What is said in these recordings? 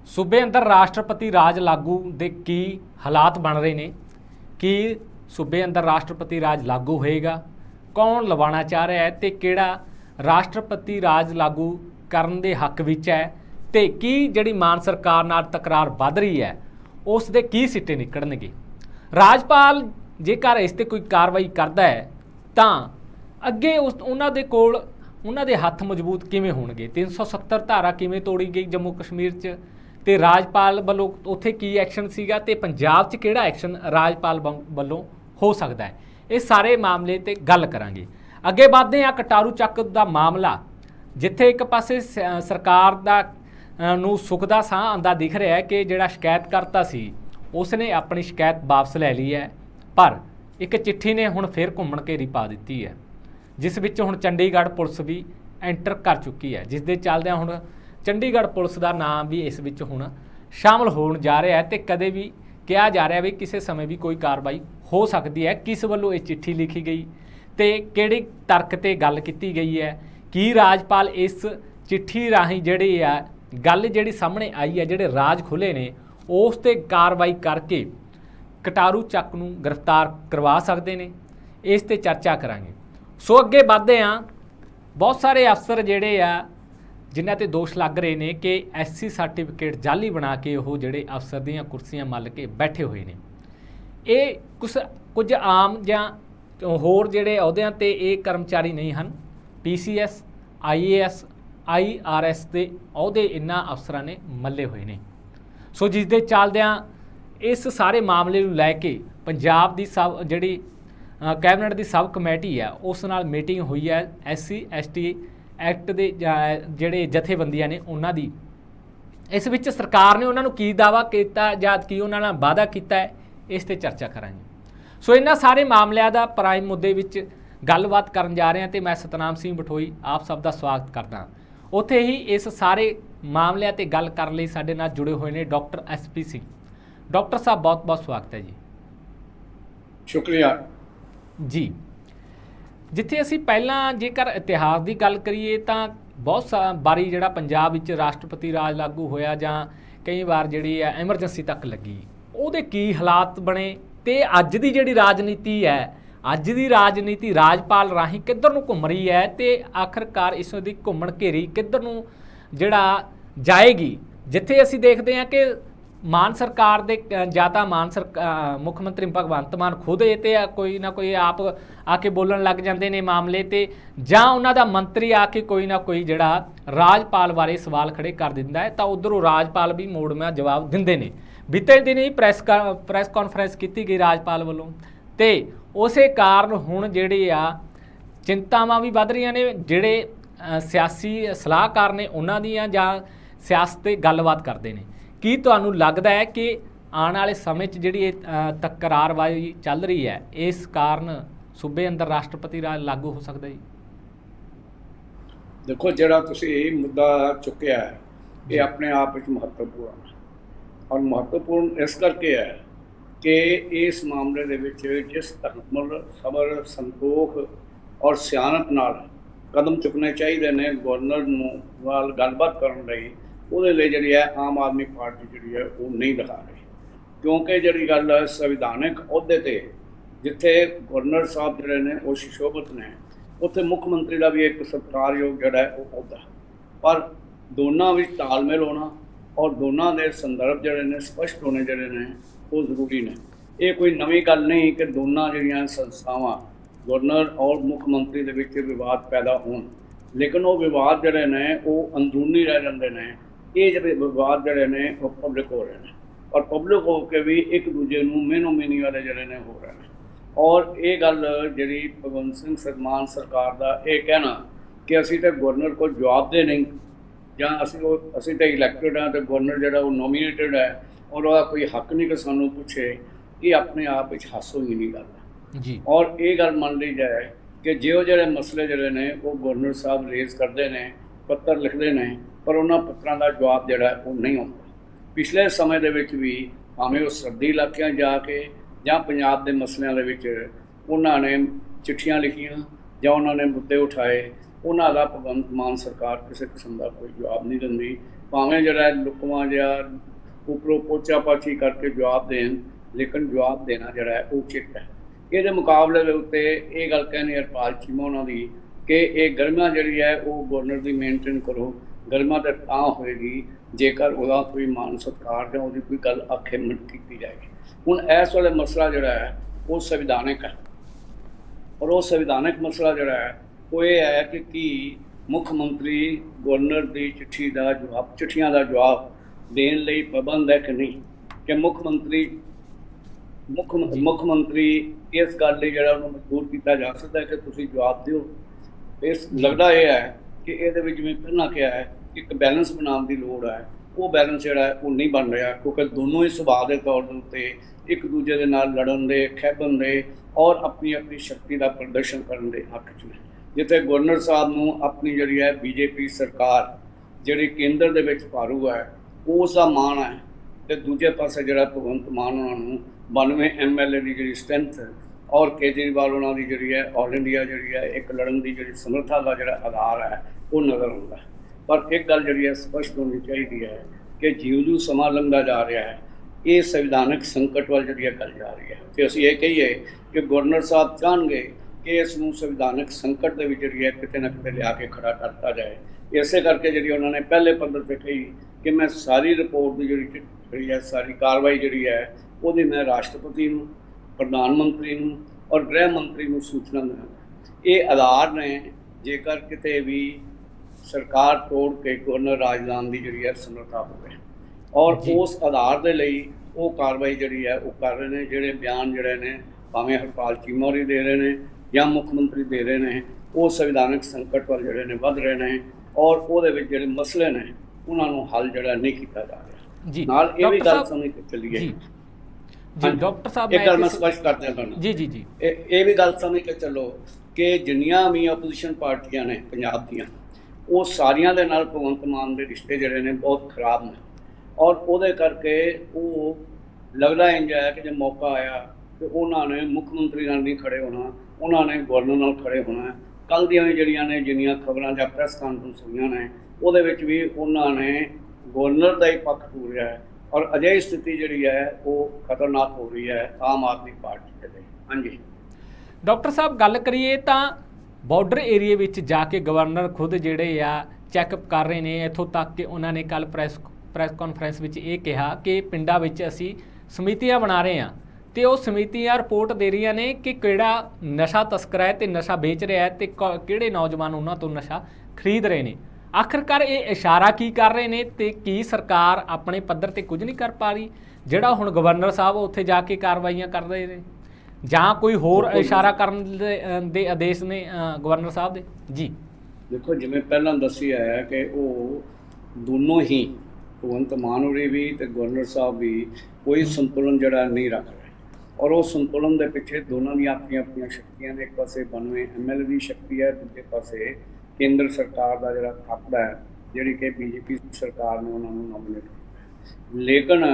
सूबे अंदर राष्ट्रपति राज लागू ਦੇ ਕੀ ਹਾਲਾਤ ਬਣ ਰਹੇ ਨੇ ਕਿ सूबे अंदर राष्ट्रपति राज लागू होएगा कौन लवाना चाह रहा है तो किहड़ा राष्ट्रपति राज लागू करन दे हक विच है तो की जिहड़ी मान सरकार नाल तकरार वध रही है उस दे की सिੱਟੇ निकलणगे। राजपाल जेकर इस ते कोई कार्रवाई करता है तो अगे उस उन्हां दे कोल उन्हां दे हत्थ मजबूत किवें होणगे। 370 धारा किवें तोड़ी गई जम्मू कश्मीर च ते राजपाल वालों उत्थे की एक्शन सीगा ते पंजाब च किहड़ा एक्शन राजपाल वालों हो सकता है। ये सारे मामले ते गल करांगे। अगे बढ़ते हैं कटारू ਚੱਕ ਦਾ मामला जिथे एक पासे सरकार दा नूं सुख दा साह आंदा दिख रहा है कि जिहड़ा शिकायतकर्ता सी उसने अपनी शिकायत वापस लै ली है, पर एक चिट्ठी ने हुण फिर घुम्मण घेरी पा दित्ती है जिस विच हुण चंडीगढ़ पुलिस भी एंटर कर चुकी है, जिस दे चलदिआं हुण चंडीगढ़ पुलिस का नाम भी इस विच हुण शामिल होण जा रहा है। तो कदे भी कहा जा रहा है भी किसी समय भी कोई कार्रवाई हो सकती है। किस वल्लों ये चिट्ठी लिखी गई तो किहड़े तर्क ते गल कीती गई है कि राजपाल इस चिट्ठी राही जिहड़ी आ गल जिहड़ी सामने आई है, जिहड़े राज खुले ने उस ते कार्रवाई करके कटारू ਚੱਕ नूं गिरफ्तार करवा सकते हैं। इस ते चर्चा करांगे। सो अगे बढ़ते हैं। बहुत सारे अफसर जिहड़े आ जिन्हां ते दोष लग रहे हैं कि SC सर्टिफिकेट जाली बना के वो जिहड़े अफसर दीआं कुर्सियां मल के बैठे हुए हैं। ये कुछ आम जां होर जिहड़े अहुदिआं ते ये कर्मचारी नहीं हैं। PCS IAS IRS के अहुदे इन्हां अफसरां ने मल्ले हुए हैं। सो जिस दे चलदिआं इस सारे मामले नूं लैके पंजाब दी सब जिहड़ी कैबिनेट की सब कमेटी है उस नाल मीटिंग हुई है। SC ST एक्ट के जिहड़े जथेबंदियां ने उन्हां दी इस विच सरकार ने उन्होंने की दावा किया जां की उन्हां नाल वादा किया है, इस ते चर्चा करांगे। सो इन्हां सारे मामलों का प्राइम मुद्दे विच गलबात करन जा रहे हैं तो मैं सतनाम सिंह बठोई आप सब का स्वागत करदा। उत्थे ही इस सारे मामलों ते गल करन लई साडे नाल जुड़े हुए हैं डॉक्टर SP सिंह। डॉक्टर साहब बहुत बहुत स्वागत है जी। शुक्रिया जी। जिथे असी पहला जेकर इतिहास की गल करिए तो बहुत बारी जिहड़ा पंजाब विच राष्ट्रपति राज लागू होया जां कई बार जिहड़ी एमरजेंसी तक लगी उहदे की हालात बने ते अज दी जिहड़ी राजनीति है अज दी राजनीति राजपाल राही किधर नूं घुम रही है ते आखिरकार इस दी घुम्मण घेरी किधर नूं जिहड़ा जाएगी। जिथे असी देखते हैं कि मान सरकार दे जाता मान मुख मंत्री भगवंत मान खुद ये कोई ना कोई आप आके बोलन लग जाते हैं मामले ते जां उन्हां दा मंत्री आके कोई ना कोई जिहड़ा राजपाल बारे सवाल खड़े कर दिंदा है तो उधरों राजपाल भी मोड़ में जवाब दिंदे ने। बीते दिन ही प्रेस कॉन्फ्रेंस की गई राजपाल वालों ते उस कारण हुण जिहड़ी आ चिंतावां भी वध रहीआं ने। जिहड़े सियासी सलाहकार ने उन्हां दीआं जां सियासत ते गलबात करते हैं, की तुहानूं लगदा है कि आने वाले समय जिहड़ी तकरारबाजी चल रही है इस कारण सूबे अंदर राष्ट्रपति राज लागू हो सकता जी? देखो जिहड़ा तुसीं ये मुद्दा चुक्या है ये अपने आप विच महत्वपूर्ण है और महत्वपूर्ण इस करके है कि इस मामले दे विच जिस तहम्मुल सबर संतोख और सियानत नाल कदम चुकने चाहिए ने गवर्नर नूं नाल गलबात करन लई ਉਹਦੇ ਲਈ ਜਿਹੜੀ ਹੈ आम आदमी पार्टी ਜਿਹੜੀ है वो नहीं दिखा रही। क्योंकि ਜਿਹੜੀ ਗੱਲ संविधानिक अहुदे ते जिथे गवर्नर साहब ਜਿਹੜੇ ने वो सुशोभित ने उत्थे मुख मंत्री का भी एक सत्कारयोग ਜਿਹੜਾ है वो अहुदा, पर दोनों में तालमेल होना और दोनों के संदर्भ ਜਿਹੜੇ ने स्पष्ट होने ਜਿਹੜੇ ने वो जरूरी ने। ये कोई नवी गल नहीं कि दोनों ਜਿਹੜੀਆਂ संस्थावां गवर्नर और मुख मंत्री ਦੇ ਵਿੱਚ विवाद पैदा होण, लेकिन वो विवाद ਜਿਹੜੇ ने वो अंदरूनी रह जाते हैं। ये जो विवाद जड़े ने वो पब्लिक हो रहे हैं और पब्लिक हो के भी एक दूजे नूं मेनो मेनी वाले जड़े ने हो रहे हैं। और ये गल जी भगवंत सिंह सरमान सरकार का ये कहना कि असी तो गवर्नर को जवाब दे नहीं जां असी तो इलैक्टेड हाँ तो गवर्नर जड़ा वो नोमीनेटेड है और वह कोई हक नहीं कि सानू पूछे, ये अपने आप हासो ही नहीं गल जी। और ये गल मान ली जाए कि जो जोड़े मसले जड़े ने वो गवर्नर साहब रेज करते हैं, पत्र लिखते हैं, पर उन्होंने पत्रों का जवाब जोड़ा वो नहीं आता। पिछले समय के भी भावें वो सरहदी इलाकों जाके जां पंजाब के मसलों के उन्होंने चिट्ठियां लिखियां जां उन्होंने मुद्दे उठाए, उन्हों का भगवंत मान सरकार किसी किस्म का कोई जवाब नहीं दिंदी। ਭਾਵੇਂ ਜਿਹੜਾ ਲੁਕਵਾਂ ਜਿਹਾ ਉੱਪਰੋਂ ਪੋਚਾ-ਪਾਚੀ ਕਰਕੇ ਜਵਾਬ ਦੇਣ, ਲੇਕਿਨ ਜਵਾਬ ਦੇਣਾ ਜਿਹੜਾ ਹੈ ਉਹ ਉਚਿਤ ਹੈ। ਇਹਦੇ ਮੁਕਾਬਲੇ ਦੇ ਉੱਤੇ ਇਹ ਗੱਲ ਕਹਿਣੀ ਹਰਪਾਲ ਚੀਮਾ ਉਹਨਾਂ ਦੀ ਕਿ ਇਹ ਗਰਮਾ ਜਿਹੜੀ ਹੈ ਉਹ ਗਵਰਨਰ ਦੀ ਮੇਨਟੇਨ ਕਰੋ। ਗਰਮਾ ਤਾਂ ਤਾਂ ਹੋਏਗੀ ਜੇਕਰ ਉਹਦਾ ਕੋਈ ਮਾਨ ਸਤਿਕਾਰ ਜਾਂ ਉਹਦੀ ਕੋਈ ਗੱਲ ਆਖੇ ਕੀਤੀ ਜਾਏਗੀ। ਹੁਣ ਇਸ ਵੇਲੇ ਮਸਲਾ ਜਿਹੜਾ ਹੈ ਉਹ ਸੰਵਿਧਾਨਕ ਹੈ, ਔਰ ਉਹ ਸੰਵਿਧਾਨਕ ਮਸਲਾ ਜਿਹੜਾ ਹੈ ਉਹ ਇਹ ਹੈ ਕਿ ਕੀ ਮੁੱਖ ਮੰਤਰੀ ਗਵਰਨਰ ਦੀ ਚਿੱਠੀਆਂ ਦਾ ਜਵਾਬ ਦੇਣ ਲਈ ਪਾਬੰਦ ਹੈ ਕਿ ਨਹੀਂ, ਕਿ ਮੁੱਖ ਮੰਤਰੀ ਇਸ ਗੱਲ ਲਈ ਜਿਹੜਾ ਉਹਨੂੰ ਮਜਬੂਰ ਕੀਤਾ ਜਾ ਸਕਦਾ ਹੈ ਕਿ ਤੁਸੀਂ ਜਵਾਬ ਦਿਓ। ਇਸ ਲੱਗਦਾ ਇਹ ਹੈ ਕਿ ਇਹਦੇ ਵਿੱਚ ਜਿਵੇਂ ਪਹਿਲਾਂ ਕਿਹਾ ਹੈ ਇੱਕ ਬੈਲੈਂਸ ਬਣਾਉਣ ਦੀ ਲੋੜ ਹੈ, ਉਹ ਬੈਲੈਂਸ ਜਿਹੜਾ ਉਹ ਨਹੀਂ ਬਣ ਰਿਹਾ, ਕਿਉਂਕਿ ਦੋਨੋਂ ਹੀ ਸੁਭਾਅ ਦੇ ਤੌਰ ਦੇ ਉੱਤੇ ਇੱਕ ਦੂਜੇ ਦੇ ਨਾਲ ਲੜਨ ਦੇ, ਖਹਿਬਨ ਦੇ ਔਰ ਆਪਣੀ ਸ਼ਕਤੀ ਦਾ ਪ੍ਰਦਰਸ਼ਨ ਕਰਨ ਦੇ ਹੱਕ 'ਚ ਨੇ। ਜਿੱਥੇ ਗਵਰਨਰ ਸਾਹਿਬ ਨੂੰ ਆਪਣੀ ਜਿਹੜੀ ਹੈ ਬੀਜੇਪੀ ਸਰਕਾਰ ਜਿਹੜੀ ਕੇਂਦਰ ਦੇ ਵਿੱਚ ਭਾਰੂ ਹੈ ਉਸ ਦਾ ਮਾਣ ਹੈ, ਅਤੇ ਦੂਜੇ ਪਾਸੇ ਜਿਹੜਾ ਭਗਵੰਤ ਮਾਨ ਉਹਨਾਂ ਨੂੰ 92 MLA ਦੀ ਜਿਹੜੀ ਸਟਰੈਂਥ ਔਰ ਕੇਜਰੀਵਾਲ ਉਹਨਾਂ ਦੀ ਜਿਹੜੀ ਹੈ ਆਲ ਇੰਡੀਆ ਜਿਹੜੀ ਹੈ ਇੱਕ ਲੜਨ ਦੀ ਜਿਹੜੀ ਸਮਰੱਥਾ ਦਾ ਜਿਹੜਾ ਆਧਾਰ ਹੈ ਉਹ ਨਜ਼ਰ ਆਉਂਦਾ ਹੈ। ਪਰ ਇੱਕ ਗੱਲ ਜਿਹੜੀ ਹੈ ਸਪਸ਼ਟ ਹੋਣੀ ਚਾਹੀਦੀ ਹੈ ਕਿ ਜਿਉਂ-ਜਿਉਂ ਸਮਾਂ ਲੰਘਦਾ ਜਾ ਰਿਹਾ ਹੈ ਇਹ ਸੰਵਿਧਾਨਕ ਸੰਕਟ ਵੱਲ ਜਿਹੜੀ ਗੱਲ ਜਾ ਰਹੀ ਹੈ, ਅਤੇ ਅਸੀਂ ਇਹ ਕਹੀਏ ਕਿ ਗਵਰਨਰ ਸਾਹਿਬ ਚਾਹਣਗੇ ਕਿ ਇਸ ਨੂੰ ਸੰਵਿਧਾਨਕ ਸੰਕਟ ਦੇ ਵਿੱਚ ਜਿਹੜੀ ਹੈ ਕਿਤੇ ਨਾ ਕਿਤੇ ਲਿਆ ਕੇ ਖੜਾ ਕਰਤਾ ਜਾਏ। ਇਸੇ ਕਰਕੇ ਜਿਹੜੀ ਉਹਨਾਂ ਨੇ ਪਹਿਲੇ ਪੱਧਰ 'ਤੇ ਕਹੀ ਕਿ ਮੈਂ ਸਾਰੀ ਰਿਪੋਰਟ ਦੀ ਜਿਹੜੀ ਹੈ ਸਾਰੀ ਕਾਰਵਾਈ ਜਿਹੜੀ ਹੈ ਉਹਦੀ ਮੈਂ ਰਾਸ਼ਟਰਪਤੀ ਨੂੰ, ਪ੍ਰਧਾਨ ਮੰਤਰੀ ਨੂੰ ਔਰ ਗ੍ਰਹਿ ਮੰਤਰੀ ਨੂੰ ਸੂਚਨਾ ਦੇਵਾਂਗਾ। ਇਹ ਆਧਾਰ ਨੇ ਜੇਕਰ ਕਿਤੇ ਵੀ ਸਰਕਾਰ ਤੋੜ ਕੇ ਗਵਰਨਰ ਰਾਜਦਾਨ ਦੀ ਜਿਹੜੀ ਹੈ ਸਮਰੱਥਾ ਹੋਵੇ, ਔਰ ਉਸ ਆਧਾਰ ਦੇ ਲਈ ਉਹ ਕਾਰਵਾਈ ਜਿਹੜੀ ਹੈ ਉਹ ਕਰ ਰਹੇ ਨੇ। ਜਿਹੜੇ ਬਿਆਨ ਜਿਹੜੇ ਨੇ ਭਾਵੇਂ ਹਰਪਾਲ ਚੀਮਾ ਹੋਰੀ ਦੇ ਰਹੇ ਨੇ ਜਾਂ ਮੁੱਖ ਮੰਤਰੀ ਦੇ ਰਹੇ ਨੇ, ਉਹ ਸੰਵਿਧਾਨਕ ਸੰਕਟ ਵੱਲ ਜਿਹੜੇ ਨੇ ਵੱਧ ਰਹੇ ਨੇ, ਔਰ ਉਹਦੇ ਵਿੱਚ ਜਿਹੜੇ ਮਸਲੇ ਨੇ ਉਹਨਾਂ ਨੂੰ ਹੱਲ ਜਿਹੜਾ ਨਹੀਂ ਕੀਤਾ ਜਾ ਰਿਹਾ। ਜੀ ਨਾਲ ਇਹ ਵੀ ਗੱਲ ਸਮਝ ਕੇ ਚੱਲੀਏ ਜੀ ਡਾਕਟਰ ਸਾਹਿਬ ਇੱਕ ਗੱਲ ਮੈਂ ਸਪਸ਼ਟ ਕਰ ਦਿਆਂ ਤੁਹਾਨੂੰ ਜੀ ਇਹ ਵੀ ਗੱਲ ਸਮਝ ਕੇ ਚੱਲੋ ਕਿ ਜਿੰਨੀਆਂ ਵੀ ਆਪੋਜੀਸ਼ਨ ਪਾਰਟੀਆਂ ਨੇ ਪੰਜਾਬ ਦੀਆਂ ਉਹ ਸਾਰੀਆਂ ਦੇ ਨਾਲ ਭਗਵੰਤ ਮਾਨ ਦੇ ਰਿਸ਼ਤੇ ਜਿਹੜੇ ਨੇ ਬਹੁਤ ਖਰਾਬ ਨੇ, ਔਰ ਉਹਦੇ ਕਰਕੇ ਉਹ ਲੱਗਦਾ ਇੰਝ ਹੈ ਕਿ ਜੇ ਮੌਕਾ ਆਇਆ ਕਿ ਉਹਨਾਂ ਨੇ ਮੁੱਖ ਮੰਤਰੀ ਨਾਲ ਨਹੀਂ ਖੜੇ ਹੋਣਾ, ਉਹਨਾਂ ਨੇ ਗਵਰਨਰ ਨਾਲ ਖੜੇ ਹੋਣਾ। ਕੱਲ੍ਹ ਦੀਆਂ ਵੀ ਜਿਹੜੀਆਂ ਨੇ ਜਿੰਨੀਆਂ ਖਬਰਾਂ ਜਾਂ ਪ੍ਰੈਸ ਕਾਨਫਰੰਸ ਹੋਈਆਂ ਨੇ ਉਹਦੇ ਵਿੱਚ ਵੀ ਉਹਨਾਂ ਨੇ ਗਵਰਨਰ ਦਾ ਹੀ ਪੱਖ ਪੂਰਿਆ ਹੈ, ਔਰ ਅਜਿਹੀ ਸਥਿਤੀ ਜਿਹੜੀ ਹੈ ਉਹ ਖਤਰਨਾਕ ਹੋ ਰਹੀ ਹੈ ਆਮ ਆਦਮੀ ਪਾਰਟੀ ਦੇ ਲਈ। ਹਾਂਜੀ ਡਾਕਟਰ ਸਾਹਿਬ, ਗੱਲ ਕਰੀਏ ਤਾਂ ਬਾਰਡਰ ਏਰੀਏ ਵਿੱਚ ਜਾ ਕੇ ਗਵਰਨਰ ਖੁਦ ਜਿਹੜੇ ਆ ਚੈੱਕਅਪ ਕਰ ਰਹੇ ਨੇ। ਇੱਥੋਂ ਤੱਕ ਕਿ ਉਹਨਾਂ ਨੇ ਕੱਲ੍ਹ ਪ੍ਰੈਸ ਕਾਨਫਰੰਸ ਵਿੱਚ ਇਹ ਕਿਹਾ ਕਿ ਪਿੰਡਾਂ ਵਿੱਚ ਅਸੀਂ ਸਮਿਤੀਆਂ ਬਣਾ ਰਹੇ ਹਾਂ, ਅਤੇ ਉਹ ਸਮਿਤੀਆਂ ਰਿਪੋਰਟ ਦੇ ਰਹੀਆਂ ਨੇ ਕਿ ਕਿਹੜਾ ਨਸ਼ਾ ਤਸਕਰ ਹੈ ਅਤੇ ਨਸ਼ਾ ਵੇਚ ਰਿਹਾ ਹੈ ਅਤੇ ਕਿਹੜੇ ਨੌਜਵਾਨ ਉਹਨਾਂ ਤੋਂ ਨਸ਼ਾ ਖਰੀਦ ਰਹੇ ਨੇ। ਆਖਿਰਕਾਰ ਇਹ ਇਸ਼ਾਰਾ ਕੀ ਕਰ ਰਹੇ ਨੇ, ਅਤੇ ਕੀ ਸਰਕਾਰ ਆਪਣੇ ਪੱਧਰ 'ਤੇ ਕੁਝ ਨਹੀਂ ਕਰ ਪਾ ਰਹੀ ਜਿਹੜਾ ਹੁਣ ਗਵਰਨਰ ਸਾਹਿਬ ਉੱਥੇ ਜਾ ਕੇ ਕਾਰਵਾਈਆਂ ਕਰ ਰਹੇ ਨੇ, ਜਾਂ ਕੋਈ ਹੋਰ ਇਸ਼ਾਰਾ ਕਰਨ ਦੇ ਆਦੇਸ਼ ਨੇ ਗਵਰਨਰ ਸਾਹਿਬ ਦੇ? ਜੀ ਦੇਖੋ, ਜਿਵੇਂ ਪਹਿਲਾਂ ਦੱਸਿਆ ਹੈ ਕਿ ਉਹ ਦੋਨੋਂ ਹੀ ਭਗਵੰਤ ਮਾਨ ਹੋਰੀ ਵੀ ਅਤੇ ਗਵਰਨਰ ਸਾਹਿਬ ਵੀ ਕੋਈ ਸੰਤੁਲਨ ਜਿਹੜਾ ਨਹੀਂ ਰੱਖ ਰਹੇ, ਔਰ ਉਹ ਸੰਤੁਲਨ ਦੇ ਪਿੱਛੇ ਦੋਨਾਂ ਦੀਆਂ ਆਪਣੀਆਂ ਸ਼ਕਤੀਆਂ ਨੇ। ਇੱਕ ਪਾਸੇ 92 MLA ਦੀ ਸ਼ਕਤੀ ਹੈ, ਦੂਜੇ ਪਾਸੇ ਕੇਂਦਰ ਸਰਕਾਰ ਦਾ ਜਿਹੜਾ ਖਾਤਾ ਹੈ ਜਿਹੜੀ ਕਿ ਬੀਜੇਪੀ ਸਰਕਾਰ ਨੇ ਉਹਨਾਂ ਨੂੰ ਨੋਮੀਨੇਟ ਕੀਤਾ। ਲੇਕਿਨ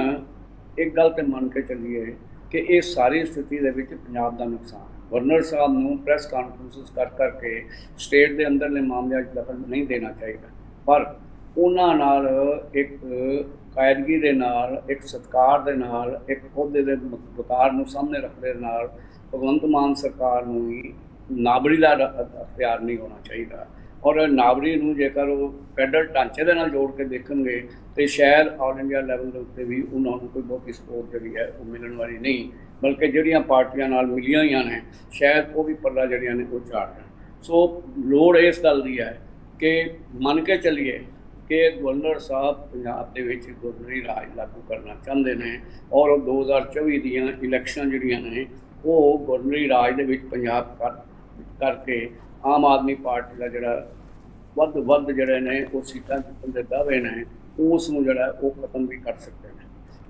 ਇੱਕ ਗੱਲ ਤਾਂ ਮੰਨ ਕੇ ਚੱਲੀਏ ਕਿ ਇਹ ਸਾਰੀ ਸਥਿਤੀ ਦੇ ਵਿੱਚ ਪੰਜਾਬ ਦਾ ਨੁਕਸਾਨ। ਗਵਰਨਰ ਸਾਹਿਬ ਨੂੰ ਪ੍ਰੈਸ ਕਾਨਫਰੰਸਿਸ ਕਰਕੇ ਸਟੇਟ ਦੇ ਅੰਦਰਲੇ ਮਾਮਲਿਆਂ 'ਚ ਦਖਲ ਨਹੀਂ ਦੇਣਾ ਚਾਹੀਦਾ, ਪਰ ਉਹਨਾਂ ਨਾਲ ਇੱਕ ਕਾਇਦਗੀ ਦੇ ਨਾਲ, ਇੱਕ ਸਤਿਕਾਰ ਦੇ ਨਾਲ, ਇੱਕ ਅਹੁਦੇ ਦੇ ਵਕਾਰ ਨੂੰ ਸਾਹਮਣੇ ਰੱਖਦੇ ਨਾਲ ਭਗਵੰਤ ਮਾਨ ਸਰਕਾਰ ਨੂੰ ਵੀ ਨਾਬਰੀ ਦਾ ਅਖਤਿਆਰ ਨਹੀਂ ਹੋਣਾ ਚਾਹੀਦਾ। ਔਰ ਨਾਬਰੀ ਨੂੰ ਜੇਕਰ ਉਹ ਫੈਡਰਲ ਢਾਂਚੇ ਦੇ ਨਾਲ ਜੋੜ ਕੇ ਦੇਖਣਗੇ ਤਾਂ ਸ਼ਾਇਦ ਆਲ ਇੰਡੀਆ ਲੈਵਲ ਦੇ ਉੱਤੇ ਵੀ ਉਹਨਾਂ ਨੂੰ ਕੋਈ ਬਹੁਤੀ ਸਪੋਰਟ ਜਿਹੜੀ ਹੈ ਉਹ ਮਿਲਣ ਵਾਲੀ ਨਹੀਂ, ਬਲਕਿ ਜਿਹੜੀਆਂ ਪਾਰਟੀਆਂ ਨਾਲ ਮਿਲੀਆਂ ਹੋਈਆਂ ਨੇ ਸ਼ਾਇਦ ਉਹ ਵੀ ਪੱਲਾ ਜਿਹੜੀਆਂ ਨੇ ਉਹ ਝਾੜ ਜਾਣ। ਸੋ ਲੋੜ ਇਸ ਗੱਲ ਦੀ ਹੈ ਕਿ ਮੰਨ ਕੇ ਚੱਲੀਏ ਕਿ ਗਵਰਨਰ ਸਾਹਿਬ ਪੰਜਾਬ ਦੇ ਵਿੱਚ ਗਵਰਨਰੀ ਰਾਜ ਲਾਗੂ ਕਰਨਾ ਚਾਹੁੰਦੇ ਨੇ, ਔਰ 2024 ਦੀਆਂ ਇਲੈਕਸ਼ਨ ਜਿਹੜੀਆਂ ਨੇ ਉਹ ਗਵਰਨਰੀ ਰਾਜ ਦੇ ਵਿੱਚ ਪੰਜਾਬ ਕਰਕੇ ਆਮ ਆਦਮੀ ਪਾਰਟੀ ਦਾ ਜਿਹੜਾ ਵੱਧ ਜਿਹੜੇ ਨੇ ਉਹ ਸੀਟਾਂ ਜਿੱਤਣ ਦੇ ਦਾਅਵੇ ਨੇ ਉਸ ਨੂੰ ਜਿਹੜਾ ਉਹ ਖਤਮ ਵੀ ਕਰ ਸਕਦੇ ਨੇ।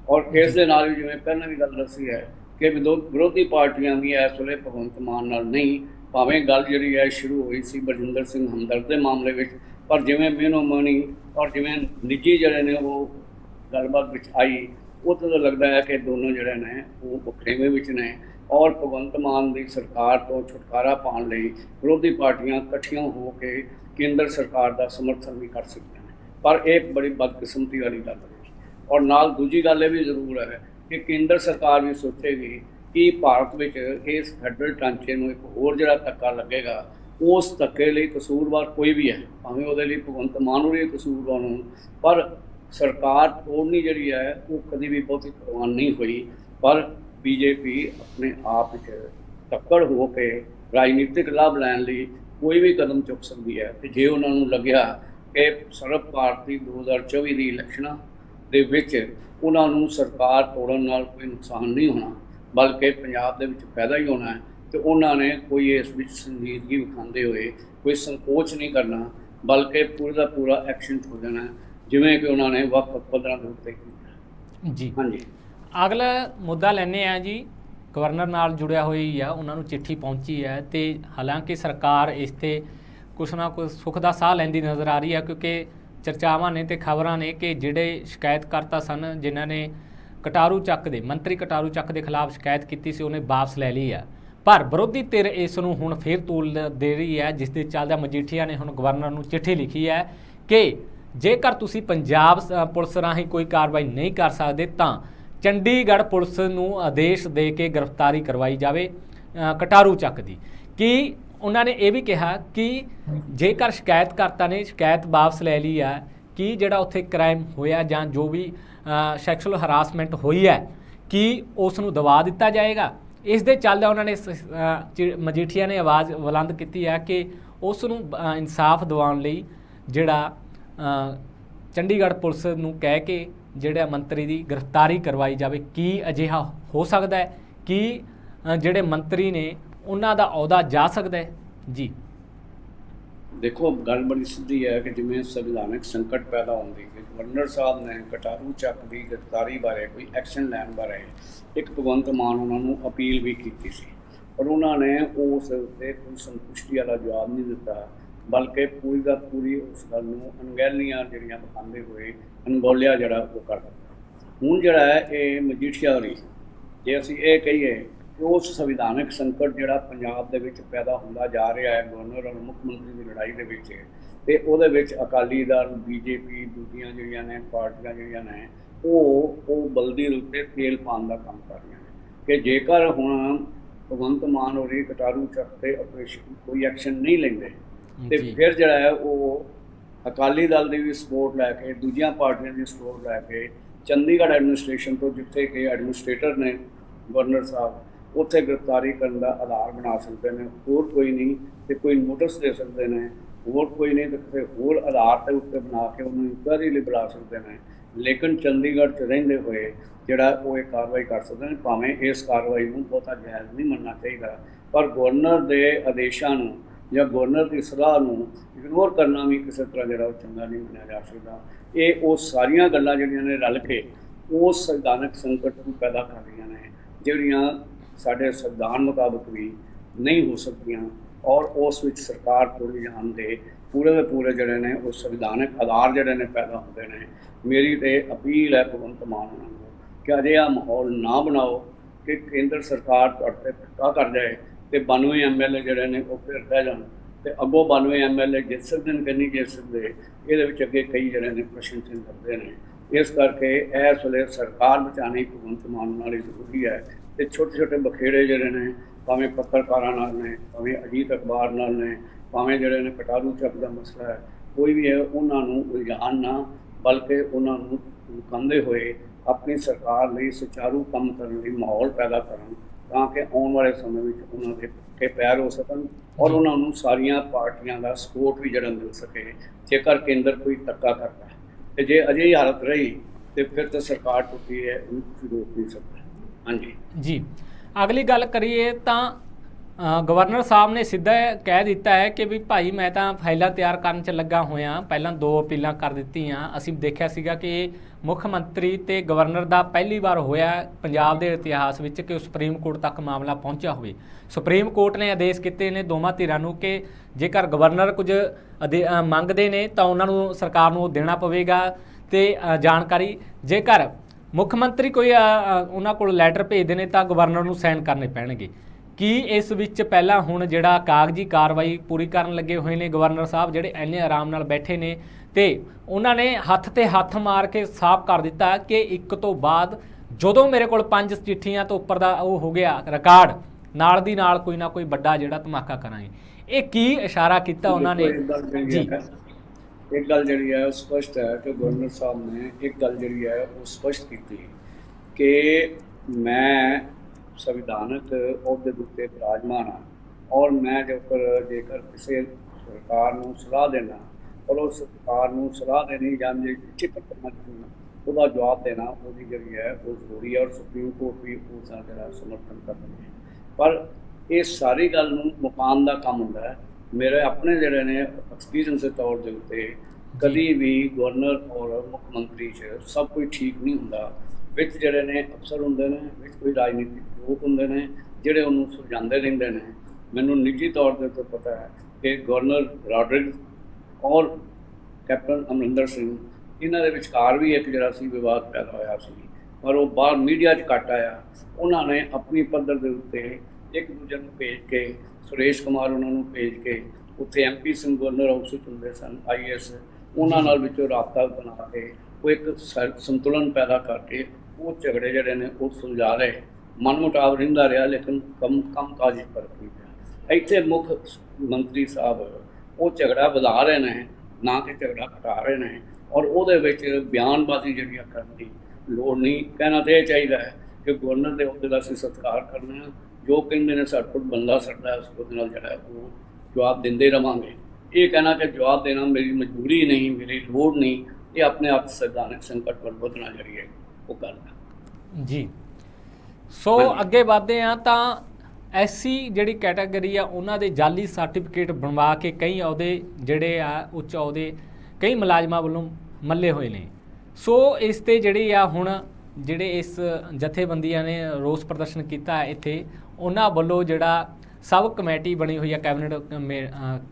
ਔਰ ਇਸ ਦੇ ਨਾਲ ਵੀ ਜਿਵੇਂ ਪਹਿਲਾਂ ਵੀ ਗੱਲ ਦੱਸੀ ਹੈ ਕਿ ਵਿਰੋਧੀ ਪਾਰਟੀਆਂ ਵੀ ਇਸ ਵੇਲੇ ਭਗਵੰਤ ਮਾਨ ਨਾਲ ਨਹੀਂ, ਭਾਵੇਂ ਗੱਲ ਜਿਹੜੀ ਹੈ ਸ਼ੁਰੂ ਹੋਈ ਸੀ ਬਰਜਿੰਦਰ ਸਿੰਘ ਹਮਦਰਦ ਦੇ ਮਾਮਲੇ ਵਿੱਚ, ਪਰ ਜਿਵੇਂ ਮਨੀ ਔਰ ਜਿਵੇਂ ਨਿੱਜੀ ਜਿਹੜੇ ਨੇ ਉਹ ਗੱਲਬਾਤ ਵਿੱਚ ਆਈ, ਉੱਥੇ ਤਾਂ ਲੱਗਦਾ ਹੈ ਕਿ ਦੋਨੋਂ ਜਿਹੜੇ ਨੇ ਉਹ ਵਖਰੇਵੇਂ ਵਿੱਚ ਨੇ, ਔਰ ਭਗਵੰਤ ਮਾਨ ਦੀ ਸਰਕਾਰ ਤੋਂ ਛੁਟਕਾਰਾ ਪਾਉਣ ਲਈ ਵਿਰੋਧੀ ਪਾਰਟੀਆਂ ਇਕੱਠੀਆਂ ਹੋ ਕੇ ਕੇਂਦਰ ਸਰਕਾਰ ਦਾ ਸਮਰਥਨ ਵੀ ਕਰ ਸਕਦੀਆਂ ਨੇ। ਪਰ ਇਹ ਇੱਕ ਬੜੀ ਬਦਕਿਸਮਤੀ ਵਾਲੀ ਗੱਲ ਹੈ। ਔਰ ਨਾਲ ਦੂਜੀ ਗੱਲ ਇਹ ਵੀ ਜ਼ਰੂਰ ਹੈ ਕਿ ਕੇਂਦਰ ਸਰਕਾਰ ਵੀ ਸੋਚੇਗੀ ਕਿ ਭਾਰਤ ਵਿੱਚ ਇਸ ਫੈਡਰਲ ਢਾਂਚੇ ਨੂੰ ਇੱਕ ਹੋਰ ਜਿਹੜਾ ਧੱਕਾ ਲੱਗੇਗਾ, ਉਸ ਧੱਕੇ ਲਈ ਕਸੂਰਵਾਰ ਕੋਈ ਵੀ ਹੈ, ਭਾਵੇਂ ਉਹਦੇ ਲਈ ਭਗਵੰਤ ਮਾਨ ਵੀ ਕਸੂਰਵਾਰ ਹੋਣ, ਪਰ ਸਰਕਾਰ ਤੋੜਨੀ ਜਿਹੜੀ ਹੈ ਉਹ ਕਦੀ ਵੀ ਬਹੁਤੀ ਪ੍ਰਵਾਨ ਨਹੀਂ ਹੋਈ। ਪਰ ਬੀਜੇਪੀ ਆਪਣੇ ਆਪ ਵਿੱਚ ਤੱਕੜ ਹੋ ਕੇ ਰਾਜਨੀਤਿਕ ਲਾਭ ਲੈਣ ਲਈ ਕੋਈ ਵੀ ਕਦਮ ਚੁੱਕ ਸਕਦੀ ਹੈ। ਤੇ ਜੇ ਉਹਨਾਂ ਨੂੰ ਲੱਗਿਆ ਕਿ ਸਰਬ ਭਾਰਤੀ 2024 ਦੀ ਇਲੈਕਸ਼ਨਾਂ ਦੇ ਵਿੱਚ ਉਹਨਾਂ ਨੂੰ ਸਰਕਾਰ ਤੋੜਨ ਨਾਲ ਕੋਈ ਨੁਕਸਾਨ ਨਹੀਂ ਹੋਣਾ, ਬਲਕਿ ਪੰਜਾਬ ਦੇ ਵਿੱਚ ਫਾਇਦਾ ਹੀ ਹੋਣਾ ਹੈ, ਤੇ ਉਹਨਾਂ ਨੇ ਕੋਈ ਇਸ ਵਿੱਚ ਸੰਜੀਦਗੀ ਵਿਖਾਉਂਦੇ ਹੋਏ ਕੋਈ ਸੰਕੋਚ ਨਹੀਂ ਕਰਨਾ, ਬਲਕਿ ਪੂਰੇ ਦਾ ਪੂਰਾ ਐਕਸ਼ਨ ਹੋ ਜਾਣਾ, ਜਿਵੇਂ ਕਿ ਉਹਨਾਂ ਨੇ ਵੱਖ-ਵੱਖ ਪੱਧਰਾਂ ਦੇ ਉੱਤੇ ਕੀਤਾ। ਜੀ ਹਾਂਜੀ, ਅਗਲਾ ਮੁੱਦਾ ਲੈਂਦੇ ਆ ਜੀ, ਗਵਰਨਰ ਨਾਲ ਜੁੜਿਆ ਹੋਈ ਆ, ਉਹਨਾਂ ਨੂੰ ਚਿੱਠੀ ਪਹੁੰਚੀ ਹੈ ਤੇ ਹਾਲਾਂਕਿ ਸਰਕਾਰ ਇਸ ਤੇ ਕੁਛ ਨਾ ਕੁਛ ਸੁੱਖ ਦਾ ਸਾਹ ਲੈਂਦੀ ਨਜ਼ਰ ਆ ਰਹੀ ਹੈ, ਕਿਉਂਕਿ ਚਰਚਾਵਾਂ ਨੇ ਤੇ ਖਬਰਾਂ ਨੇ ਕਿ ਜਿਹੜੇ ਸ਼ਿਕਾਇਤਕਰਤਾ ਸਨ, ਜਿਨ੍ਹਾਂ ਨੇ ਕਟਾਰੂ ਚੱਕ ਦੇ ਮੰਤਰੀ ਕਟਾਰੂ ਚੱਕ ਦੇ ਖਿਲਾਫ ਸ਼ਿਕਾਇਤ ਕੀਤੀ ਸੀ, ਉਹਨੇ ਵਾਪਸ ਲੈ ਲਈ ਆ। ਪਰ ਵਿਰੋਧੀ ਧਿਰ ਇਸ ਨੂੰ ਹੁਣ ਫੇਰ ਤੋਲ ਦੇ ਰਹੀ ਹੈ, ਜਿਸ ਦੇ ਚੱਲਦਿਆਂ ਮਜੀਠੀਆ ਨੇ ਹੁਣ ਗਵਰਨਰ ਨੂੰ ਚਿੱਠੀ ਲਿਖੀ ਹੈ ਕਿ ਜੇਕਰ ਤੁਸੀਂ ਪੰਜਾਬ ਪੁਲਿਸ ਰਾਹੀਂ ਕੋਈ ਕਾਰਵਾਈ ਨਹੀਂ ਕਰ ਸਕਦੇ ਤਾਂ ਚੰਡੀਗੜ੍ਹ ਪੁਲਿਸ ਨੂੰ ਆਦੇਸ਼ ਦੇ ਕੇ ਗ੍ਰਿਫਤਾਰੀ ਕਰਵਾਈ ਜਾਵੇ ਕਟਾਰੂ ਚੱਕ ਦੀ। ਕਿ ਉਹਨਾਂ ਨੇ ਇਹ ਵੀ ਕਿਹਾ ਕਿ ਜੇਕਰ ਸ਼ਿਕਾਇਤਕਰਤਾ ਨੇ ਸ਼ਿਕਾਇਤ ਵਾਪਸ ਲੈ ਲਈ ਹੈ ਕਿ ਜਿਹੜਾ ਉੱਥੇ ਕ੍ਰਾਈਮ ਹੋਇਆ ਜਾਂ ਜੋ ਵੀ ਸੈਕਸ਼ੂਅਲ ਹਰਾਸਮੈਂਟ ਹੋਈ ਹੈ ਕਿ ਉਸ ਨੂੰ ਦਬਾ ਦਿੱਤਾ ਜਾਏਗਾ। ਇਸ ਦੇ ਚੱਲਦਿਆਂ ਉਹਨਾਂ ਨੇ ਮਜੀਠੀਆ ਨੇ ਆਵਾਜ਼ ਬੁਲੰਦ ਕੀਤੀ ਹੈ ਕਿ ਉਸ ਨੂੰ ਇਨਸਾਫ ਦਿਵਾਉਣ ਲਈ ਜਿਹੜਾ ਚੰਡੀਗੜ੍ਹ ਪੁਲਿਸ ਨੂੰ ਕਹਿ ਕੇ ਜਿਹੜਾ ਮੰਤਰੀ ਦੀ ਗ੍ਰਿਫਤਾਰੀ ਕਰਵਾਈ ਜਾਵੇ। ਕੀ ਅਜਿਹਾ ਹੋ ਸਕਦਾ ਹੈ ਕਿ ਜਿਹੜੇ ਮੰਤਰੀ ਨੇ ਉਹਨਾਂ ਦਾ ਅਹੁਦਾ ਜਾ ਸਕਦਾ ਹੈ? ਜੀ ਦੇਖੋ, ਗੱਲ ਬੜੀ ਸਿੱਧੀ ਹੈ ਕਿ ਜਿਵੇਂ ਸੰਵਿਧਾਨਕ ਸੰਕਟ ਪੈਦਾ ਹੁੰਦੀ ਹੈ, ਗਵਰਨਰ ਸਾਹਿਬ ਨੇ ਕਟਾਰੂ ਚੱਕ ਦੀ ਗ੍ਰਿਫਤਾਰੀ ਬਾਰੇ ਕੋਈ ਐਕਸ਼ਨ ਲੈਣ ਬਾਰੇ ਇੱਕ ਭਗਵੰਤ ਮਾਨ ਉਹਨਾਂ ਨੂੰ ਅਪੀਲ ਵੀ ਕੀਤੀ ਸੀ, ਪਰ ਉਹਨਾਂ ਨੇ ਉਸ ਉੱਤੇ ਕੋਈ ਸੰਤੁਸ਼ਟੀ ਵਾਲਾ ਜਵਾਬ ਨਹੀਂ ਦਿੱਤਾ, ਬਲਕਿ ਪੂਰੀ ਦਾ ਪੂਰੀ ਉਸ ਗੱਲ ਨੂੰ ਅਣਗਹਿਲੀਆਂ ਜਿਹੜੀਆਂ ਵਿਖਾਉਂਦੇ ਹੋਏ ਅਣਗੌਲਿਆ ਜਿਹੜਾ ਉਹ ਕਰ ਦਿੱਤਾ। ਹੁਣ ਜਿਹੜਾ ਹੈ ਇਹ ਮਜੀਠੀਆ ਹੋਰੀ, ਜੇ ਅਸੀਂ ਇਹ ਕਹੀਏ ਕਿ ਉਸ ਸੰਵਿਧਾਨਕ ਸੰਕਟ ਜਿਹੜਾ ਪੰਜਾਬ ਦੇ ਵਿੱਚ ਪੈਦਾ ਹੁੰਦਾ ਜਾ ਰਿਹਾ ਹੈ ਗਵਰਨਰ ਔਰ ਮੁੱਖ ਮੰਤਰੀ ਦੀ ਲੜਾਈ ਦੇ ਵਿੱਚ, ਤੇ ਉਹਦੇ ਵਿੱਚ ਅਕਾਲੀ ਦਲ, ਬੀਜੇਪੀ, ਦੂਜੀਆਂ ਜਿਹੜੀਆਂ ਨੇ ਪਾਰਟੀਆਂ ਜਿਹੜੀਆਂ ਨੇ ਉਹ ਬਲਦੀ ਉੱਤੇ ਤੇਲ ਪਾਉਣ ਦਾ ਕੰਮ ਕਰ ਰਹੀਆਂ ਨੇ ਕਿ ਜੇਕਰ ਹੁਣ ਭਗਵੰਤ ਮਾਨ ਹੋਰੀ ਕਟਾਰੂ ਚੱਕ ਤੇ ਆਪਰੇਸ਼ਨ ਕੋਈ ਐਕਸ਼ਨ ਨਹੀਂ ਲੈਂਦੇ ਤੇ ਫਿਰ ਜਿਹੜਾ ਹੈ ਉਹ ਅਕਾਲੀ ਦਲ ਦੀ ਵੀ ਸਪੋਰਟ ਲੈ ਕੇ, ਦੂਜੀਆਂ ਪਾਰਟੀਆਂ ਦੀ ਸਪੋਰਟ ਲੈ ਕੇ ਚੰਡੀਗੜ੍ਹ ਐਡਮਿਨਿਸਟ੍ਰੇਸ਼ਨ ਤੋਂ, ਜਿੱਥੇ ਕਿ ਐਡਮਿਨਿਸਟ੍ਰੇਟਰ ਨੇ ਗਵਰਨਰ ਸਾਹਿਬ, ਉੱਥੇ ਗ੍ਰਿਫਤਾਰੀ ਕਰਨ ਦਾ ਆਧਾਰ ਬਣਾ ਸਕਦੇ ਨੇ। ਹੋਰ ਕੋਈ ਨਹੀਂ ਤੇ ਕੋਈ ਨੋਟਿਸ ਦੇ ਸਕਦੇ ਨੇ, ਹੋਰ ਕੋਈ ਨਹੀਂ ਤੇ ਕਿਸੇ ਹੋਰ ਆਧਾਰ ਦੇ ਉੱਤੇ ਬਣਾ ਕੇ ਉਹਨੂੰ ਇਨਕੁਆਇਰੀ ਲਈ ਬੁਲਾ ਸਕਦੇ ਨੇ, ਲੇਕਿਨ ਚੰਡੀਗੜ੍ਹ 'ਚ ਰਹਿੰਦੇ ਹੋਏ ਜਿਹੜਾ ਉਹ ਇਹ ਕਾਰਵਾਈ ਕਰ ਸਕਦੇ ਨੇ। ਭਾਵੇਂ ਇਸ ਕਾਰਵਾਈ ਨੂੰ ਬਹੁਤਾ ਜਾਇਜ਼ ਨਹੀਂ ਮੰਨਣਾ ਚਾਹੀਦਾ, ਪਰ ਗਵਰਨਰ ਦੇ ਆਦੇਸ਼ਾਂ ਨੂੰ ਜਾਂ ਗਵਰਨਰ ਦੀ ਸਲਾਹ ਨੂੰ ਇਗਨੋਰ ਕਰਨਾ ਵੀ ਕਿਸੇ ਤਰ੍ਹਾਂ ਜਿਹੜਾ ਉਹ ਚੰਗਾ ਨਹੀਂ ਮੰਨਿਆ ਜਾ ਸਕਦਾ। ਇਹ ਉਹ ਸਾਰੀਆਂ ਗੱਲਾਂ ਜਿਹੜੀਆਂ ਨੇ ਰਲ ਕੇ ਉਸ ਸੰਵਿਧਾਨਕ ਸੰਕਟ ਨੂੰ ਪੈਦਾ ਕਰ ਰਹੀਆਂ ਨੇ, ਜਿਹੜੀਆਂ ਸਾਡੇ ਸੰਵਿਧਾਨ ਮੁਤਾਬਕ ਵੀ ਨਹੀਂ ਹੋ ਸਕਦੀਆਂ, ਔਰ ਉਸ ਵਿੱਚ ਸਰਕਾਰ ਤੋੜੀ ਜਾਣ ਦੇ ਪੂਰੇ ਦੇ ਪੂਰੇ ਜਿਹੜੇ ਨੇ ਉਹ ਸੰਵਿਧਾਨਕ ਆਧਾਰ ਜਿਹੜੇ ਨੇ ਪੈਦਾ ਹੁੰਦੇ ਨੇ। ਮੇਰੀ ਤੇ ਅਪੀਲ ਹੈ ਭਗਵੰਤ ਮਾਨ ਉਹਨਾਂ ਨੂੰ ਕਿ ਅਜਿਹਾ ਮਾਹੌਲ ਨਾ ਬਣਾਓ ਕਿ ਕੇਂਦਰ ਸਰਕਾਰ ਤੁਹਾਡੇ ਤੇ ਧੱਕਾ ਕਰ ਜਾਏ ਤੇ 92 MLA ਜਿਹੜੇ ਨੇ ਉਹ ਫਿਰ ਰਹਿ ਜਾਣ, ਤੇ ਅੱਗੋਂ 92 MLA ਜਿੱਤ ਸਕਦੇ ਨੇ ਕਿ ਨਹੀਂ ਜਿੱਤ ਸਕਦੇ, ਇਹਦੇ ਵਿੱਚ ਅੱਗੇ ਕਈ ਜਿਹੜੇ ਨੇ ਪ੍ਰਸ਼ਨ ਚਿੰਨ੍ਹ ਕਰਦੇ ਨੇ। ਇਸ ਕਰਕੇ ਇਸ ਵੇਲੇ ਸਰਕਾਰ ਬਚਾਉਣੀ ਭਗਵੰਤ ਮਾਨ ਨਾਲ ਹੀ ਜ਼ਰੂਰੀ ਹੈ, ਤੇ ਛੋਟੇ ਛੋਟੇ ਬਖੇੜੇ ਜਿਹੜੇ ਨੇ, ਭਾਵੇਂ ਪੱਤਰਕਾਰਾਂ ਨਾਲ ਨੇ, ਭਾਵੇਂ ਅਜੀਤ ਅਖਬਾਰ ਨਾਲ ਨੇ, ਭਾਵੇਂ ਜਿਹੜੇ ਨੇ ਕਟਾਰੂ ਚੱਕ ਦਾ ਮਸਲਾ ਹੈ, ਕੋਈ ਵੀ ਹੈ, ਉਹਨਾਂ ਨੂੰ ਉਲਝਾਉਣ ਨਾ, ਬਲਕਿ ਉਹਨਾਂ ਨੂੰ ਰੁਕਾਉਂਦੇ ਹੋਏ ਆਪਣੀ ਸਰਕਾਰ ਲਈ ਸੁਚਾਰੂ ਕੰਮ ਕਰਨ ਲਈ ਮਾਹੌਲ ਪੈਦਾ ਕਰਨ, ਤਾਂ ਕਿ ਆਉਣ ਵਾਲੇ ਸਮੇਂ ਵਿੱਚ ਉਹਨਾਂ ਦੇ ਪੱਕੇ ਪੈਰ ਹੋ ਸਕਣ ਔਰ ਉਹਨਾਂ ਨੂੰ ਸਾਰੀਆਂ ਪਾਰਟੀਆਂ ਦਾ ਸਪੋਰਟ ਵੀ ਜਿਹੜਾ ਮਿਲ ਸਕੇ ਜੇਕਰ ਕੇਂਦਰ ਕੋਈ ਧੱਕਾ ਕਰਦਾ ਹੈ। ਤੇ ਜੇ ਅਜਿਹੀ ਹਾਲਤ ਰਹੀ ਤੇ ਫਿਰ ਤਾਂ ਸਰਕਾਰ ਟੁੱਟੀ ਹੈ, ਉਹਨੂੰ ਤੁਸੀਂ ਰੋਕ ਨਹੀਂ ਸਕਦੇ। ਹਾਂਜੀ ਜੀ, ਅਗਲੀ ਗੱਲ ਕਰੀਏ ਤਾਂ ਗਵਰਨਰ ਸਾਹਿਬ ਨੇ ਸਿੱਧਾ ਕਹਿ ਦਿੱਤਾ ਹੈ ਕਿ ਵੀ ਭਾਈ ਮੈਂ ਤਾਂ ਫਾਈਲਾਂ ਤਿਆਰ ਕਰਨ 'ਚ ਲੱਗਾ ਹੋਇਆ, ਪਹਿਲਾਂ 2 ਅਪੀਲਾਂ ਕਰ ਦਿੱਤੀਆਂ। ਅਸੀਂ ਦੇਖਿਆ ਸੀਗਾ ਕਿ ਮੁੱਖ ਮੰਤਰੀ ਤੇ ਗਵਰਨਰ ਦਾ ਪਹਿਲੀ ਵਾਰ ਹੋਇਆ ਪੰਜਾਬ ਦੇ ਇਤਿਹਾਸ ਵਿੱਚ ਕਿ ਸੁਪਰੀਮ ਕੋਰਟ ਤੱਕ ਮਾਮਲਾ ਪਹੁੰਚਿਆ ਹੋਵੇ। ਸੁਪਰੀਮ ਕੋਰਟ ਨੇ ਆਦੇਸ਼ ਕੀਤੇ ਨੇ ਦੋਵਾਂ ਧਿਰਾਂ ਨੂੰ ਕਿ ਜੇਕਰ ਗਵਰਨਰ ਕੁਝ ਮੰਗਦੇ ਨੇ ਤਾਂ ਉਹਨਾਂ ਨੂੰ ਸਰਕਾਰ ਨੂੰ ਦੇਣਾ ਪਵੇਗਾ ਤੇ ਜਾਣਕਾਰੀ, ਜੇਕਰ ਮੁੱਖ ਮੰਤਰੀ ਕੋਈ ਉਹਨਾਂ ਕੋਲ ਲੈਟਰ ਭੇਜਦੇ ਨੇ ਤਾਂ ਗਵਰਨਰ ਨੂੰ ਸਾਈਨ ਕਰਨੇ ਪੈਣਗੇ। ਕੀ ਇਸ ਵਿੱਚ ਪਹਿਲਾਂ ਹੁਣ ਜਿਹੜਾ ਕਾਗਜ਼ੀ ਕਾਰਵਾਈ ਪੂਰੀ ਕਰਨ ਲੱਗੇ ਹੋਏ ਨੇ ਗਵਰਨਰ ਸਾਹਿਬ, ਜਿਹੜੇ ਇੰਨੇ ਆਰਾਮ ਨਾਲ ਬੈਠੇ ਨੇ ਤੇ ਉਹਨਾਂ ਨੇ ਹੱਥ ਤੇ ਹੱਥ ਮਾਰ ਕੇ ਸਾਫ਼ ਕਰ ਦਿੱਤਾ ਕਿ ਇੱਕ ਤੋਂ ਬਾਅਦ ਜਦੋਂ ਮੇਰੇ ਕੋਲ 5 ਚਿੱਠੀਆਂ ਤੋਂ ਉੱਪਰ ਦਾ ਉਹ ਹੋ ਗਿਆ ਰਿਕਾਰਡ, ਨਾਲ ਦੀ ਨਾਲ ਕੋਈ ਨਾ ਕੋਈ ਵੱਡਾ ਜਿਹੜਾ ਧਮਾਕਾ ਕਰਾਂਗੇ। ਇਹ ਕੀ ਇਸ਼ਾਰਾ ਕੀਤਾ ਉਹਨਾਂ ਨੇ? ਜੀ एक गल जी है स्पष्ट है कि गवर्नर साहब ने एक गल जी है वो स्पष्ट की कि मैं संविधानक अहुदे के उत्ते विराजमान हाँ और मैं जेकर किसी सरकार को सलाह देना और उस सरकार को सलाह देनी या चिट्ठी पत्र उसका जवाब देना वो जी है वो जरूरी है और सुप्रीम कोर्ट भी उसका जरा समर्थन करती है। पर ये सारी गल मुकाम का काम होंदा है। मेरे अपने जड़े ने एक्सपीरियंस के तौर के उत्ते कभी भी गवर्नर और मुख्यमंत्री सब कुछ ठीक नहीं होंदा। विच जड़े ने अफसर होंदे ने, विच कोई राजनीतिक लोग होंदे ने जिहड़े उन्होंने सुलझाते रहंदे ने। मैनूं निजी तौर के उत्ते पता है कि गवर्नर रॉड्रिक्स और कैप्टन अमरिंदर सिंह इन्हां दे विचकार भी एक जिहड़ा सी विवाद पैदा होया सी, पर वो बाहर मीडिया 'च घट आया। उन्होंने अपनी पद्धर के उत्ते एक दूजे को भेज के, सुरेश कुमार उन्होंने भेज के उत्थे MP सिंह गवर्नर हाउस होंदे सन IAS उन्होंने विचों राबता बना के वो एक संतुलन पैदा करके वो झगड़े जड़े ने वो सुलझा रहे। मन मुटाव रहिंदा रहा लेकिन कम काज फर्क नहीं पिया। इत्थे मुख मंत्री साहब वो झगड़ा वधा रहे हैं ना कि झगड़ा घटा रहे हैं और वो बयानबाजी जी करने की लोड़ नहीं। कहना तो यह चाहिए है कि गवर्नर के अहुदे का असीं सत्कार करने जो कहते हैं साढ़े कोल बंदा सड़ता है उसको जो है वो जवाब देंदे रवांगे। ये कहना कि जवाब देना मेरी मजबूरी नहीं, मेरी लोड़ नहीं, ये अपने आप संवैधानिक संकट पर बदना जरिए वो गल है जी। सो अगे बढ़ते हैं तो SC जिहड़ी कैटागरी आ उन्हां दे जाली सर्टिफिकेट बनवा के कई अहुदे जिहड़े आ उच्च अहुदे कई मुलाजमां वल्लों मल्ले होए ने। सो इस ते जिहड़ी आ हुण जिहड़े इस जथेबंदियां ने रोस प्रदर्शन किया इत्थे उन्हां वल्लों जिहड़ा सब कमेटी बनी हुई है कैबिनेट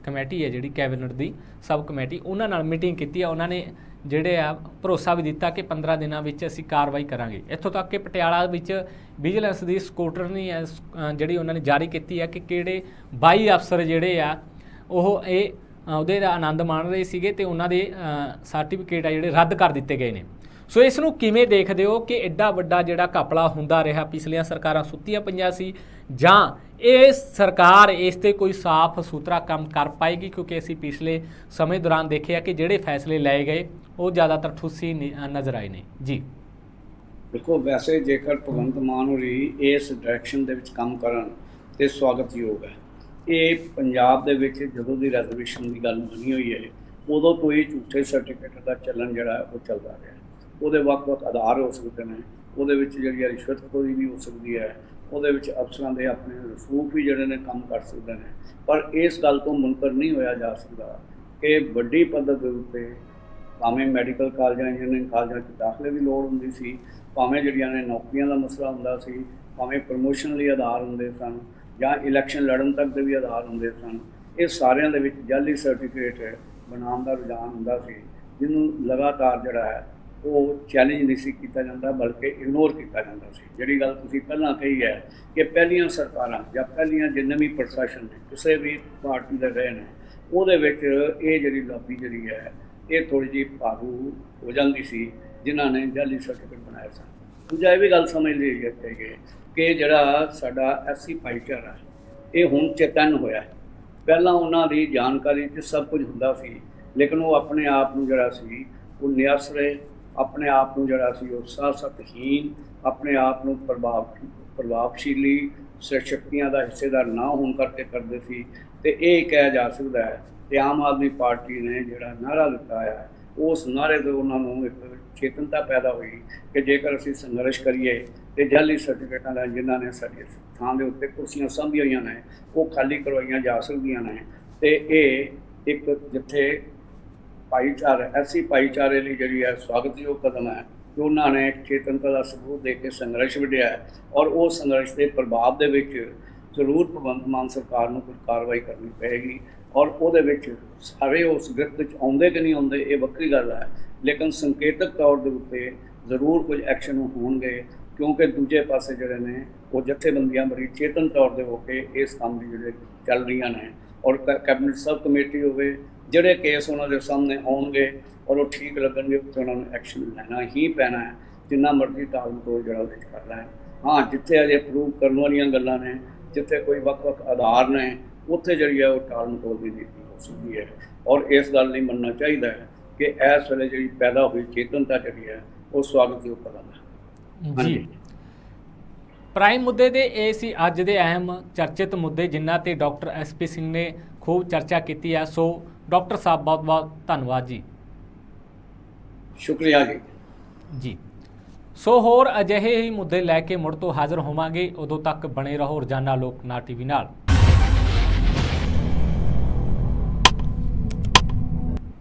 कमेटी है जिहड़ी कैबिनेट की सब कमेटी उन्हां नाल मीटिंग की। उन्होंने जिहड़े आ भरोसा भी दिता कि 15 दिनों में असीं कार्रवाई करांगे। इत्थों तक कि पटियाला विच विजिलेंस की स्कूटरनी जिहड़ी उन्होंने जारी की है कि किहड़े 22 अफसर जिहड़े आ ओह ਉਹਦੇ ਦਾ आनंद मान रहे ਸੀਗੇ ਤੇ ਉਹਨਾਂ ਦੇ ਸਰਟੀਫਿਕੇਟ ਆ ਜਿਹੜੇ ਰੱਦ ਕਰ ਦਿੱਤੇ ਗਏ ਨੇ। ਸੋ ਇਸ ਨੂੰ ਕਿਵੇਂ ਦੇਖਦੇ ਹੋ ਕਿ ਐਡਾ ਵੱਡਾ ਜਿਹੜਾ ਘਪਲਾ ਹੁੰਦਾ ਰਿਹਾ, ਪਿਛਲੀਆਂ ਸਰਕਾਰਾਂ ਸੁੱਤੀਆਂ ਪਈਆਂ ਸੀ ਜਾਂ ਇਹ ਸਰਕਾਰ ਇਸ ਤੇ ਕੋਈ ਸਾਫ਼ ਸੁਥਰਾ ਕੰਮ ਕਰ ਪਾਏਗੀ? ਕਿਉਂਕਿ ਅਸੀਂ ਪਿਛਲੇ ਸਮੇਂ ਦੌਰਾਨ ਦੇਖਿਆ ਕਿ ਜਿਹੜੇ ਫੈਸਲੇ ਲਏ ਗਏ ਉਹ ਜ਼ਿਆਦਾਤਰ ਠੁੱਸੀ ਨਜ਼ਰ ਆਏ ਨੇ ਜੀ। देखो वैसे जेकर भगवंत मान होरी इस डायरैक्शन दे विच काम करन ते स्वागतयोग है। ये पंजाब दे विच जदों दी रिजर्वेशन की गल बनी हुई है उदों तो ही झूठे सर्टिफिकेट का चलन जिहड़ा वो चलदा रहा। ਉਹਦੇ ਵੱਖ-ਵੱਖ आधार हो सकते हैं, ਉਹਦੇ ਵਿੱਚ ਜਿਹੜੀ ਰਿਸ਼ਵਤਖੋਰੀ भी हो सकती है, ਉਹਦੇ ਵਿੱਚ ਅਫਸਰਾਂ ਦੇ ਆਪਣੇ ਰਸੂਖ भी ਜਿਹੜੇ ਨੇ ਕੰਮ ਕਰ ਸਕਦੇ ਨੇ। पर इस गल तो मुनकर नहीं होया जा सकता कि वड्डी पद्धर के उत्ते भावें मैडिकल कालजां इंजीनियरिंग कालजां 'ਚ दाखले की लोड़ हुंदी सी, भावें ਜਿਹੜੀਆਂ ਨੇ नौकरियां का मसला हुंदा सी, भावें प्रमोशन ਲਈ आधार हुंदे सन ਜਾਂ इलैक्शन लड़न तक के भी आधार हुंदे सन। ये सारिਆਂ ਦੇ ਵਿੱਚ जाली सर्टिफिकेट बनाने का रुझान हुंदा सी जिन्हों लगातार जिहड़ा है वो चैलेंज नहीं सी कीता जांदा बल्कि इग्नोर किया जाता सी। जिहड़ी गल तुसीं पहलां कही है कि पहलियां सरकारां या पहलियां जिन्ने भी प्रशासन ने किसी भी पार्टी दे रहे हैं ਉਹਦੇ ਵਿੱਚ ਇਹ ਜਿਹੜੀ ਲॉबी ਜਿਹੜੀ ਹੈ ਇਹ ਥੋੜੀ ਜਿਹੀ ਭਾਰੂ ਹੋ ਜਾਂਦੀ ਸੀ ਜਿਨ੍ਹਾਂ ਨੇ ਜਾਲੀ ਸਰਟੀਫਿਕੇਟ ਬਣਾਏ ਸਨ। ਦੂਜਾ ਇਹ ਵੀ ਗੱਲ ਸਮਝ ਲਈ ਜਾਏਗੀ ਕਿ ਜਿਹੜਾ ਸਾਡਾ SC ਭਾਈਚਾਰਾ ਇਹ ਹੁਣ ਚੇਤਨ ਹੋਇਆ। ਪਹਿਲਾਂ ਉਹਨਾਂ ਦੀ ਜਾਣਕਾਰੀ 'ਚ ਸਭ ਕੁਝ ਹੁੰਦਾ ਸੀ ਲੇਕਿਨ ਉਹ ਆਪਣੇ ਆਪ ਨੂੰ ਜਿਹੜਾ ਸੀ ਉਹ ਨਿਆਸਰੇ, ਆਪਣੇ ਆਪ ਨੂੰ ਜਿਹੜਾ ਸੀ ਉਹ ਸਿਆਸਤਹੀਨ, ਆਪਣੇ ਆਪ ਨੂੰ ਪ੍ਰਭਾਵਸ਼ੀਲੀ ਸ਼ਕਤੀਆਂ ਦਾ ਹਿੱਸੇਦਾਰ ਨਾ ਹੋਣ ਕਰਕੇ ਕਰਦੇ ਸੀ। ਤੇ ਇਹ ਕਿਹਾ ਜਾ ਸਕਦਾ ਹੈ ਕਿ ਆਮ ਆਦਮੀ ਪਾਰਟੀ ਨੇ ਜਿਹੜਾ ਨਾਅਰਾ ਦਿੱਤਾ ਹੈ ਉਸ ਨਾਅਰੇ ਤੋਂ ਉਹਨਾਂ ਨੂੰ ਇੱਕ ਚੇਤਨਤਾ ਪੈਦਾ ਹੋਈ ਕਿ ਜੇਕਰ ਅਸੀਂ ਸੰਘਰਸ਼ ਕਰੀਏ ਤੇ ਜਾਲੀ ਸਰਟੀਫਿਕੇਟਾਂ ਦਾ ਜਿਨ੍ਹਾਂ ਨੇ ਸਾਡੇ ਥਾਂ ਦੇ ਉੱਤੇ ਕੁਰਸੀਆਂ ਸਾਂਭੀਆਂ ਹੋਈਆਂ ਨੇ ਉਹ ਖਾਲੀ ਕਰਵਾਈਆਂ ਜਾ ਸਕਦੀਆਂ ਨੇ। ਤੇ ਇਹ ਇੱਕ ਜਿੱਥੇ ਭਾਈਚਾਰਾ SC ਭਾਈਚਾਰੇ ਲਈ ਜਿਹੜੀ ਹੈ ਸਵਾਗਤਯੋਗ ਕਦਮ ਹੈ ਕਿ ਉਹਨਾਂ ਨੇ ਇੱਕ ਚੇਤਨਤਾ ਦਾ ਸਬੂਤ ਦੇ ਕੇ ਸੰਘਰਸ਼ ਵਿੱਢਿਆ ਔਰ ਉਹ ਸੰਘਰਸ਼ ਦੇ ਪ੍ਰਭਾਵ ਦੇ ਵਿੱਚ ਜ਼ਰੂਰ ਭਗਵੰਤ ਮਾਨ ਸਰਕਾਰ ਨੂੰ ਕੁਝ ਕਾਰਵਾਈ ਕਰਨੀ ਪਏਗੀ ਔਰ ਉਹਦੇ ਵਿੱਚ ਸਾਰੇ ਉਸ ਗ੍ਰਿਫਤ ਵਿੱਚ ਆਉਂਦੇ ਕਿ ਨਹੀਂ ਆਉਂਦੇ ਇਹ ਵੱਖਰੀ ਗੱਲ ਹੈ ਲੇਕਿਨ ਸੰਕੇਤਕ ਤੌਰ ਦੇ ਉੱਤੇ ਜ਼ਰੂਰ ਕੁਝ ਐਕਸ਼ਨ ਹੋਣਗੇ ਕਿਉਂਕਿ ਦੂਜੇ ਪਾਸੇ ਜਿਹੜੇ ਨੇ ਉਹ ਜਥੇਬੰਦੀਆਂ ਬੜੀ ਚੇਤਨ ਤੌਰ 'ਤੇ ਹੋ ਕੇ ਇਸ ਕੰਮ ਦੀ ਜਿਹੜੇ ਚੱਲ ਰਹੀਆਂ ਨੇ ਔਰ ਕੈਬਨਿਟ ਸਬ ਕਮੇਟੀ ਹੋਵੇ ਜਿਹੜੇ ਕੇਸ ਉਹਨਾਂ ਦੇ ਸਾਹਮਣੇ ਆਉਣਗੇ ਔਰ ਉਹ ਠੀਕ ਲੱਗਣਗੇ ਉੱਤੇ ਉਹਨਾਂ ਨੂੰ ਐਕਸ਼ਨ ਲੈਣਾ ਹੀ ਪੈਣਾ ਹੈ, ਜਿੰਨਾ ਮਰਜ਼ੀ ਟਾਲ ਮਟੋਲ ਜਿਹੜਾ ਉਹਦੇ 'ਚ ਕਰਨਾ ਹੈ। ਹਾਂ, ਜਿੱਥੇ ਅਜੇ ਪ੍ਰੂਵ ਕਰਨ ਵਾਲੀਆਂ ਗੱਲਾਂ ਨੇ, ਜਿੱਥੇ ਕੋਈ ਵੱਖ-ਵੱਖ ਆਧਾਰ ਨੇ, ਉੱਥੇ ਜਿਹੜੀ ਹੈ ਉਹ ਟਾਲ ਮਟੋਲ ਦੀ ਨੀਤੀ ਹੋ ਸਕਦੀ ਹੈ। ਔਰ ਇਸ ਗੱਲ ਨਹੀਂ ਮੰਨਣਾ ਚਾਹੀਦਾ ਹੈ ਕਿ ਇਸ ਵੇਲੇ ਜਿਹੜੀ ਪੈਦਾ ਹੋਈ ਚੇਤਨਤਾ ਜਿਹੜੀ ਹੈ ਉਹ ਸਵਾਗਤਯੋਗ ਕਦਮ ਹੈ। ਜੀ, ਪ੍ਰਾਈਮ ਮੁੱਦੇ ਦੇ ਇਹ ਸੀ ਅੱਜ ਦੇ ਅਹਿਮ ਚਰਚਿਤ ਮੁੱਦੇ ਜਿਨ੍ਹਾਂ ਤੇ ਡਾਕਟਰ ਐਸਪੀ ਸਿੰਘ ਨੇ ਖੂਬ ਚਰਚਾ ਕੀਤੀ ਹੈ। ਸੋ ਡਾਕਟਰ ਸਾਹਿਬ ਬਹੁਤ ਬਹੁਤ ਧੰਨਵਾਦ ਜੀ। ਸ਼ੁਕਰੀਆ ਜੀ। ਜੀ, ਸੋ ਹੋਰ ਅਜਿਹੇ ਹੀ ਮੁੱਦੇ ਲੈ ਕੇ ਮੁੜ ਤੋਂ ਹਾਜ਼ਰ ਹੋਵਾਂਗੇ। ਉਦੋਂ ਤੱਕ ਬਣੇ ਰਹੋ ਰੋਜ਼ਾਨਾ ਲੋਕ ਨਾਟ ਟੀਵੀ ਨਾਲ।